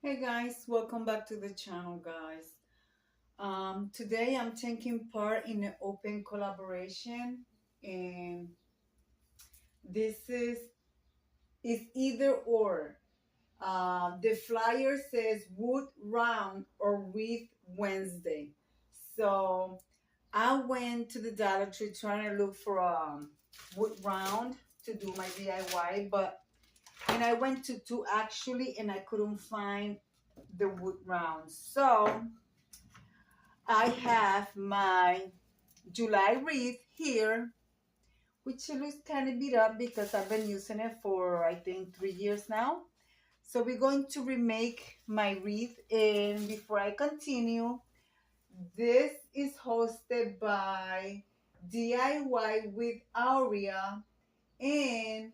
Hey guys, welcome back to the channel, guys. Today I'm taking part in an open collaboration, and this is either or. The flyer says Wood Round or Wreath Wednesday. So I went to the Dollar Tree trying to look for a wood round to do my DIY, and I went to two actually, and I couldn't find the wood round. So I have my July wreath here, which looks kind of beat up because I've been using it for I think 3 years now. So we're going to remake my wreath. And before I continue, this is hosted by DIY with Aurea and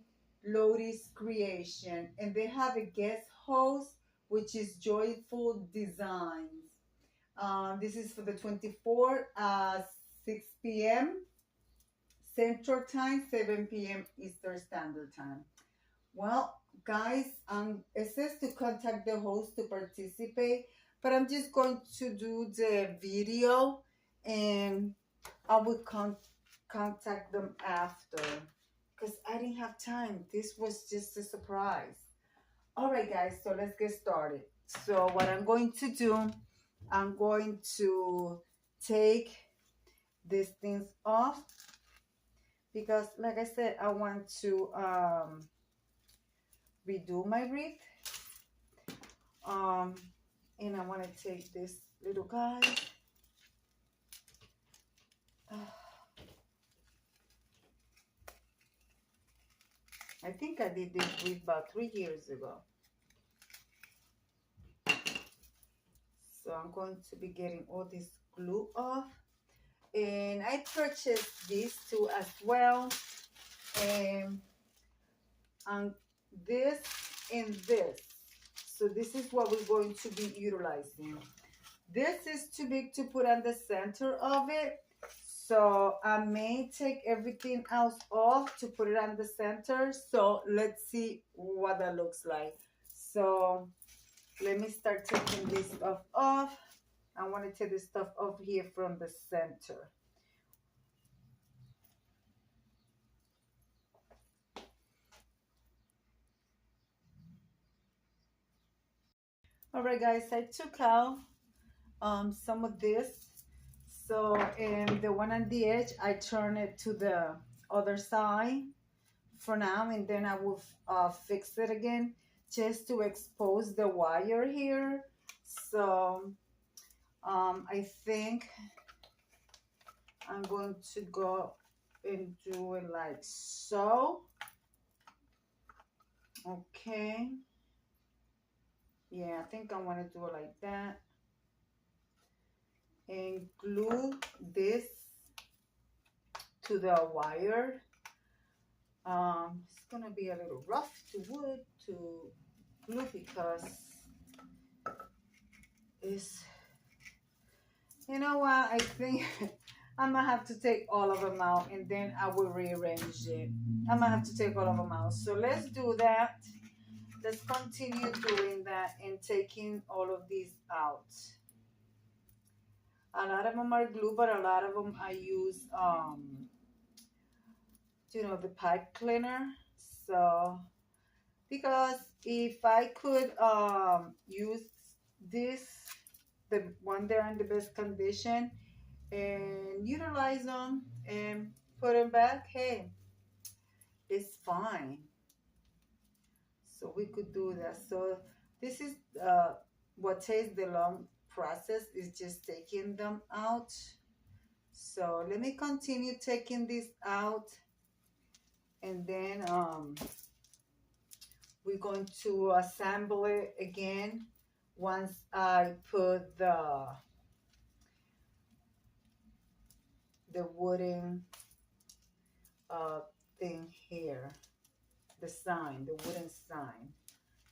Lotus Creation. And they have a guest host, which is Joyful Designs. This is for the 24th, 6 p.m. Central Time, 7 p.m. Eastern Standard Time. Well, guys, it says to contact the host to participate, but I'm just going to do the video, and I will contact them after because I didn't have time. This was just a surprise. All right, guys, so let's get started. So what I'm going to do, I'm going to take these things off because, like I said, I want to redo my wreath. Um, and I want to take this little guy. I think I did this wreath about 3 years ago. So I'm going to be getting all this glue off. And I purchased these two as well. And this and this. So this is what we're going to be utilizing. This is too big to put on the center of it. So I may take everything else off to put it on the center. So let's see what that looks like. So let me start taking this stuff off. I want to take this stuff off here from the center. All right, guys, I took out some of this. So, and the one on the edge, I turn it to the other side for now, and then I will fix it again just to expose the wire here. So, I think I'm going to go and do it like so. Okay. Yeah, I think I want to do it like that. And glue this to the wire. It's gonna be a little rough to wood to glue because it's, you know what, I think I'm gonna have to take all of them out and then I will rearrange it. I'm gonna have to take all of them out. So let's do that. Let's continue doing that and taking all of these out. A lot of them are glue, but a lot of them I use the pipe cleaner. So because if I could use this, the one there in the best condition, and utilize them and put them back, hey, it's fine. So we could do that. So this is what takes the long process, is just taking them out. So let me continue taking this out, and then we're going to assemble it again once I put the wooden thing here, the sign, the wooden sign.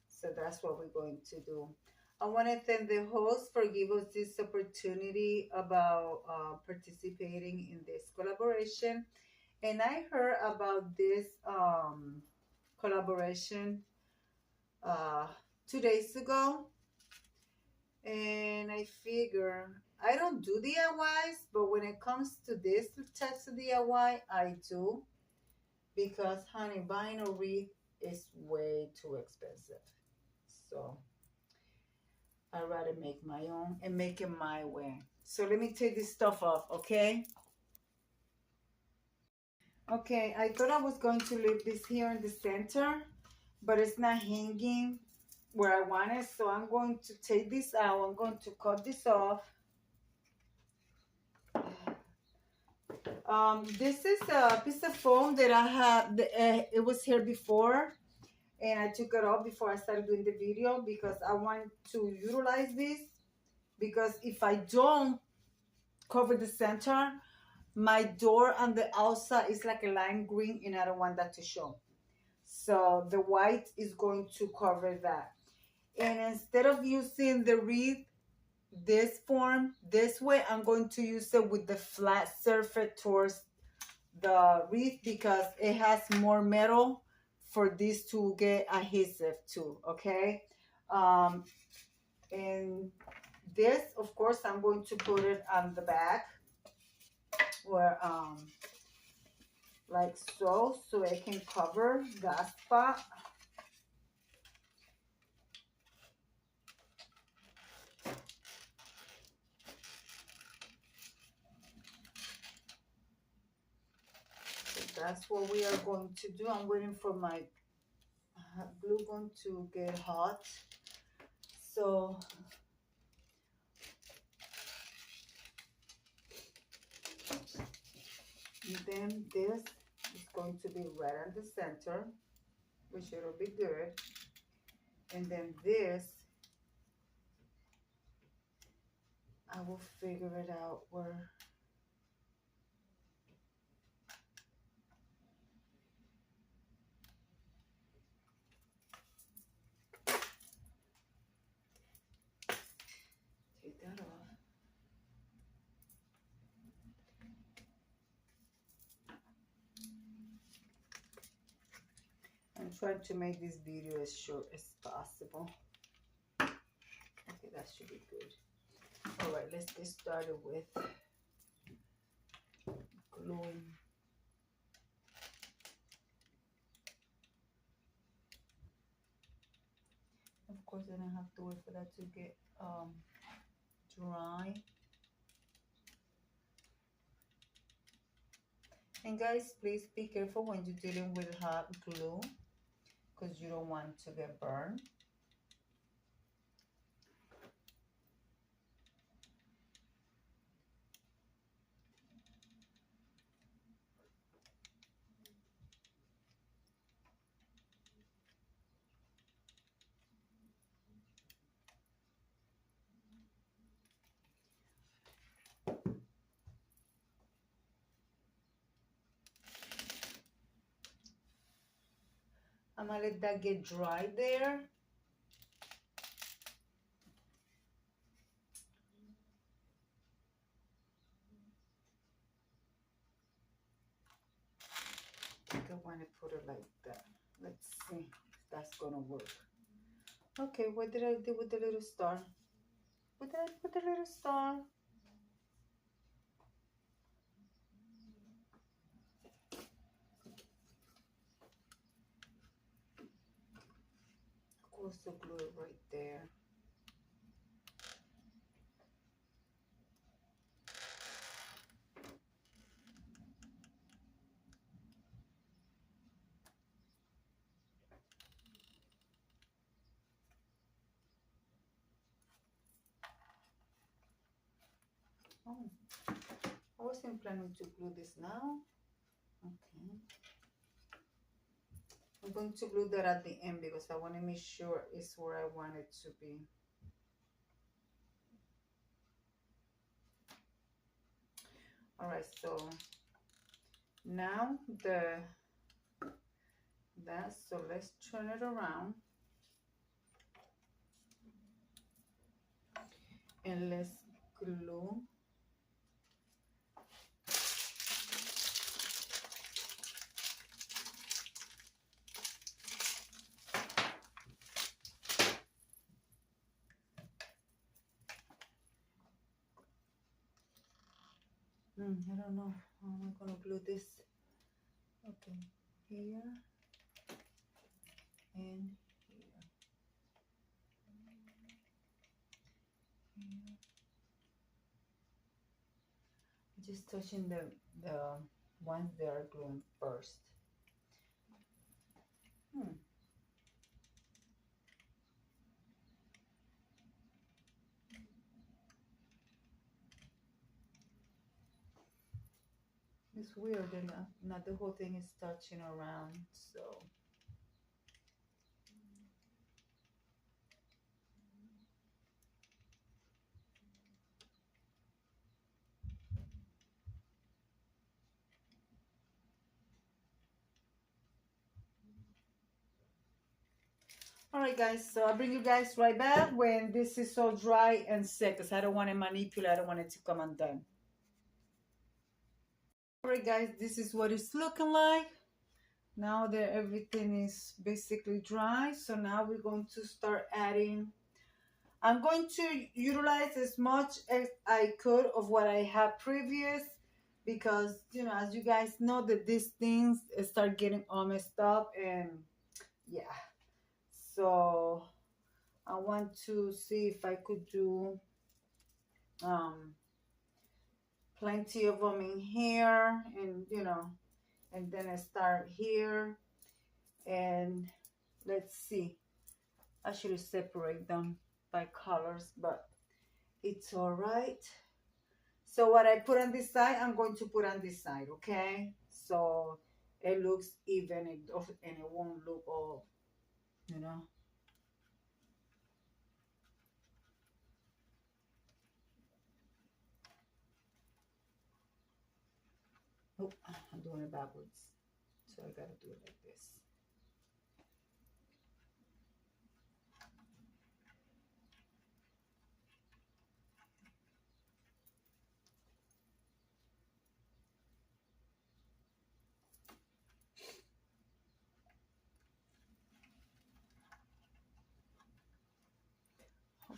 So that's what we're going to do. I want to thank the host for giving us this opportunity about participating in this collaboration. And I heard about this collaboration uh, 2 days ago. And I figure I don't do DIYs, but when it comes to this types of DIY, I do, because honey, buying a wreath is way too expensive. So I'd rather make my own and make it my way. So let me take this stuff off, okay? Okay, I thought I was going to leave this here in the center, but it's not hanging where I want it. So I'm going to take this out. I'm going to cut this off. This is a piece of foam that I had. It was here before, and I took it off before I started doing the video because I want to utilize this. Because if I don't cover the center, my door on the outside is like a lime green, and I don't want that to show. So the white is going to cover that. And instead of using the wreath, this form, this way, I'm going to use it with the flat surface towards the wreath because it has more metal for this to get adhesive too, okay? And this, of course, I'm going to put it on the back where, like so it can cover that spot. So that's what we are going to do. I'm waiting for my glue gun to get hot. So and then this is going to be right on the center, which it'll be good. And then this, I will figure it out where. Take that off. I'm trying to make this video as short as possible. Okay, that should be good. All right, let's get started with gluing. Of course, I don't have to wait for that to get dry. And guys, please be careful when you're dealing with hot glue because you don't want to get burned. I'm gonna let that get dry there. I think I want to put it like that. Let's see if that's gonna work. Okay, what did I do with the little star? What did I put the little star? Of course, the glue right there. Oh, I wasn't planning to glue this now. Okay. I'm going to glue that at the end because I want to make sure it's where I want it to be. All right, so now so let's turn it around and let's glue. I don't know how am I gonna glue this. Okay, here and here. Here. Just touching the ones that are gluing first. Hmm. It's weird, and not the whole thing is touching around. So all right, guys, so I'll bring you guys right back when this is all dry and set, because I don't want to manipulate. I don't want it to come undone. All right, guys, this is what it's looking like. Now that everything is basically dry, so now we're going to start adding. I'm going to utilize as much as I could of what I had previous, because, you know, as you guys know, that these things start getting all messed up, and yeah. So I want to see if I could do um, plenty of them in here, and you know, and then I start here, and let's see. I should separate them by colors, but it's all right. So what I put on this side, I'm going to put on this side, okay? So it looks even, and it won't look all, you know. Oh, I'm doing it backwards. So I gotta do it like this.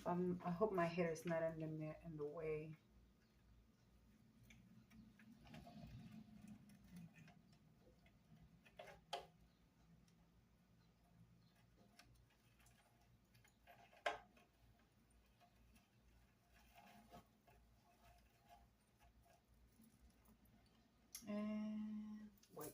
I hope my hair is not in the way. And white.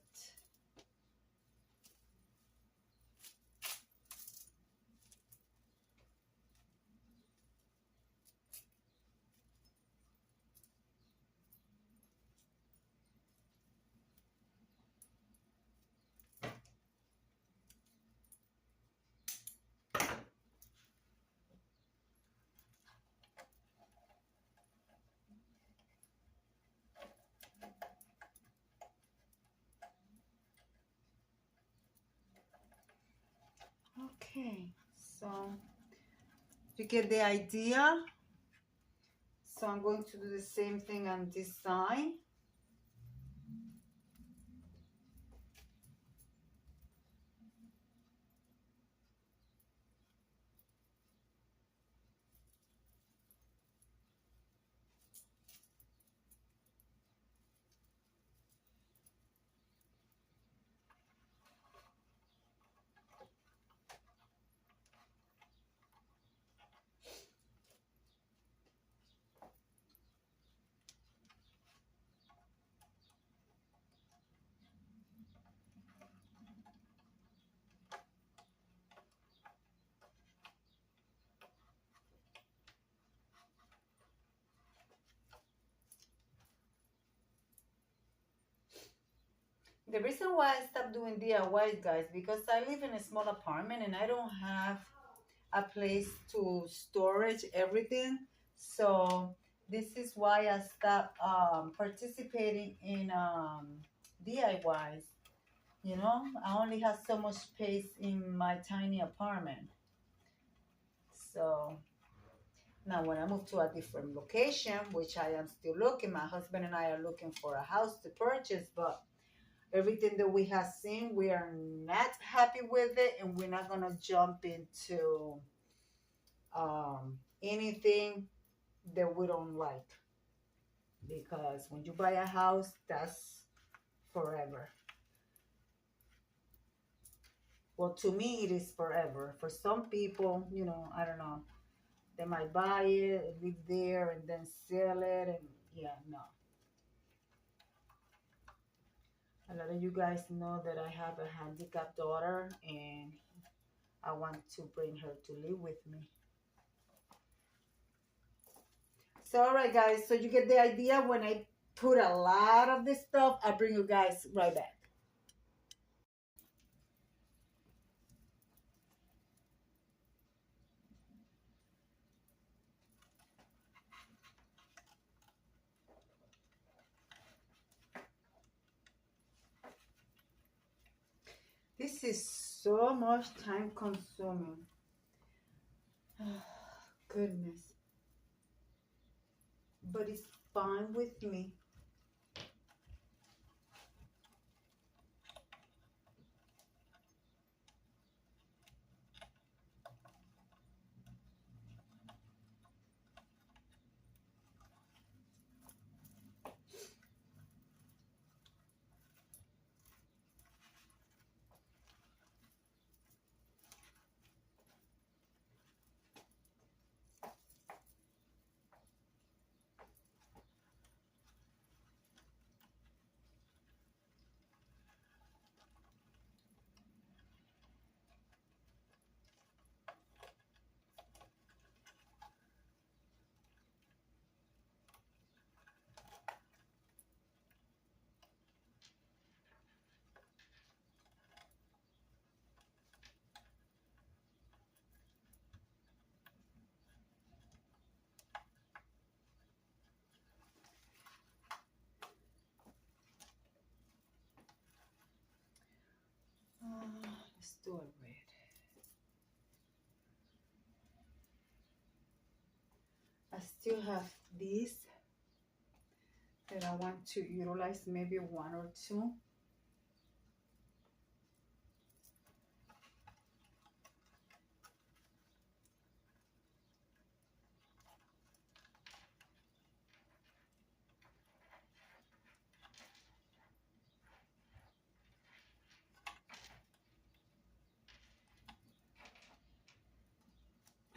Okay, so you get the idea. So I'm going to do the same thing on this side. The reason why I stopped doing DIY, guys, because I live in a small apartment and I don't have a place to storage everything. So this is why I stopped participating in DIYs. You know, I only have so much space in my tiny apartment. So now when I move to a different location, which I am still looking, my husband and I are looking for a house to purchase, but everything that we have seen, we are not happy with it, and we're not gonna jump into anything that we don't like. because when you buy a house, that's forever. Well, to me, it is forever. For some people, you know, I don't know, they might buy it, live there, and then sell it, and yeah, no. A lot of you guys know that I have a handicapped daughter, and I want to bring her to live with me. So, all right, guys. So you get the idea. When I put a lot of this stuff, I'll bring you guys right back. This is so much time consuming. Goodness. But it's fine with me. Let's do a red. I still have these that I want to utilize, maybe one or two.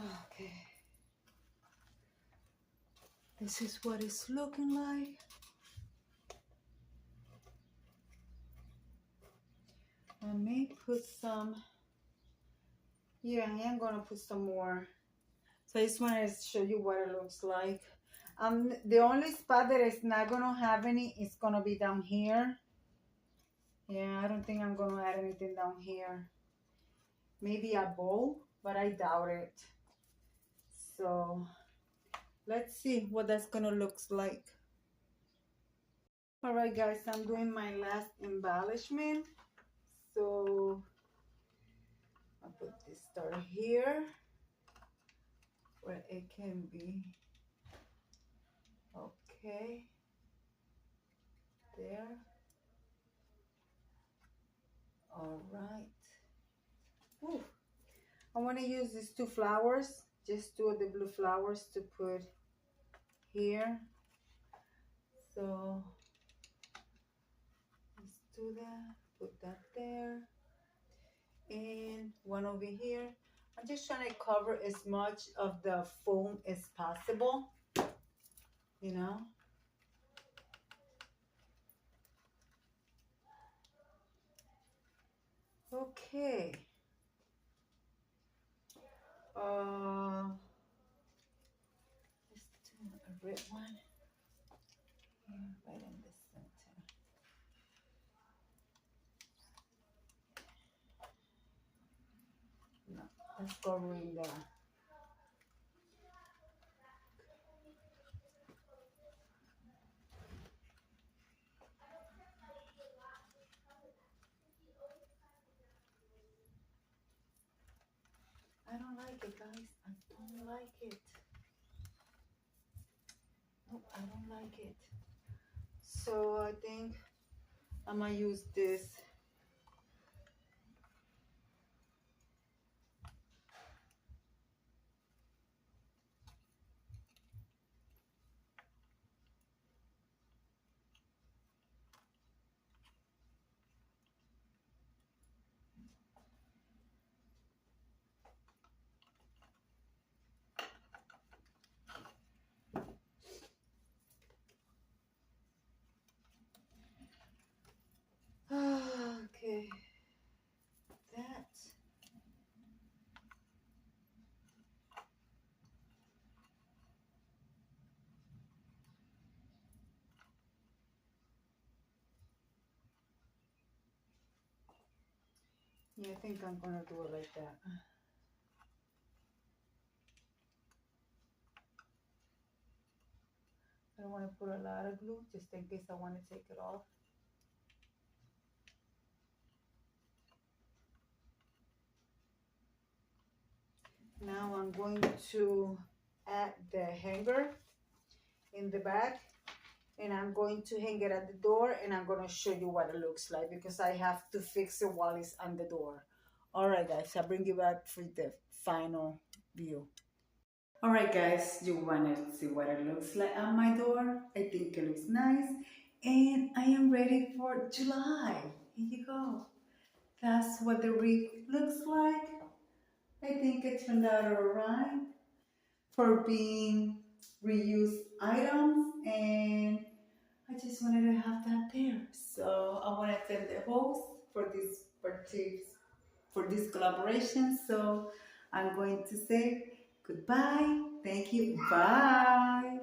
Okay. This is what it's looking like. I may put some, yeah, I am gonna put some more. So I just wanted to show you what it looks like. The only spot that is not gonna have any is gonna be down here. Yeah, I don't think I'm gonna add anything down here. Maybe a bowl, but I doubt it. So let's see what that's gonna look like. All right, guys, I'm doing my last embellishment. So I'll put this star here where it can be. Okay, there. All right. Ooh. I want to use these two flowers, just two of the blue flowers to put here. So let's do that, put that there, and one over here. I'm just trying to cover as much of the foam as possible, you know. Okay. Let's do a red one here, right in the center. No, let's go in there. I don't like it, guys. I don't like it. No, I don't like it. So I think I'm gonna use this. Yeah, I think I'm gonna do it like that. I don't want to put a lot of glue just in case I want to take it off. Now I'm going to add the hanger in the back, and I'm going to hang it at the door, and I'm going to show you what it looks like because I have to fix it while it's on the door. All right, guys, I'll bring you back for the final view. All right, guys, you want to see what it looks like on my door? I think it looks nice, and I am ready for July. Here you go. That's what the wreath looks like. I think it turned out alright for being reused items, and I just wanted to have that there. So I want to thank the host for this collaboration. So I'm going to say goodbye. Thank you. Bye.